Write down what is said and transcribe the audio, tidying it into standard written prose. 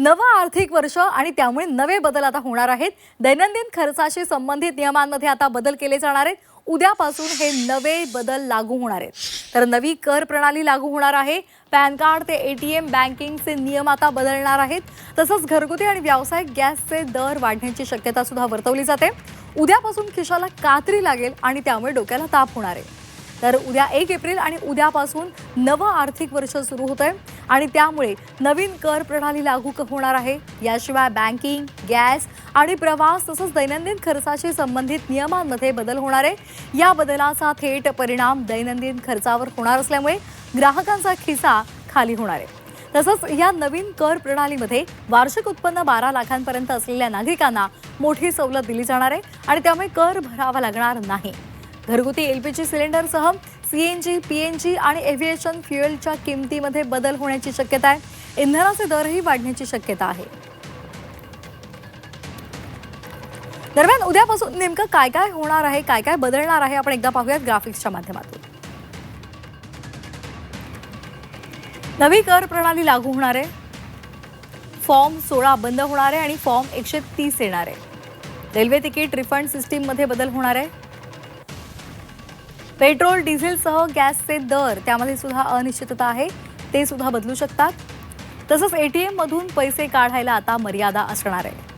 नवं आर्थिक वर्ष आणि त्यामुळे नवे बदल आता होणार आहेत। दैनंदिन खर्चाशी संबंधित नियमांमध्ये आता बदल केले जाणार आहेत। उद्यापासून हे नवे बदल लागू होणार आहेत। तर नवी कर प्रणाली लागू होणार आहे। पॅन कार्ड ते एटीएम बँकिंगचे नियम आता बदलणार आहेत। तसंच घरगुती आणि व्यावसायिक गॅसचे दर वाढण्याची शक्यता सुद्धा वर्तवली जाते। उद्यापासून खिशाला कात्री लागेल आणि त्यामुळे डोक्याला ताप होणार आहे। तर उद्या 1 एप्रिल आणि उद्यापासून नवं आर्थिक वर्ष सुरू होतंय आणि त्यामुळे नवीन कर प्रणाली लागू होणार आहे। याशिवाय बँकिंग, गॅस आणि प्रवास तसंच दैनंदिन खर्चाशी संबंधित नियमांमध्ये बदल होणार आहे। या बदलाचा थेट परिणाम दैनंदिन खर्चावर होणार असल्यामुळे ग्राहकांचा खिसा खाली होणार आहे। तसंच या नवीन कर प्रणालीमध्ये वार्षिक उत्पन्न 12 लाखांपर्यंत असलेल्या नागरिकांना मोठी सवलत दिली जाणार आहे आणि त्यामुळे कर भरावा लागणार नाही। घरगुती एलपीजी सिलेंडरसह सीएनजी, पीएनजी आणि एव्हिएशन फ्युएलच्या किमतीमध्ये बदल होण्याची शक्यता आहे। इंधनाचे दरही वाढण्याची शक्यता आहे। दरम्यान उद्यापासून नेमकं काय काय होणार आहे, काय काय बदलणार आहे, आपण एकदा पाहूयात ग्राफिक्सच्या माध्यमातून। नवी कर प्रणाली लागू होणार आहे। फॉर्म 16 बंद होणार आहे आणि फॉर्म 130 येणार आहे। रेल्वे तिकीट रिफंड सिस्टीममध्ये बदल होणार आहे। पेट्रोल, डिझेलसह गॅसचे दर त्यामध्ये सुद्धा अनिश्चितता आहे, ते सुद्धा बदलू शकतात। तसंच एटीएम मधून पैसे काढायला आता मर्यादा असणार आहे।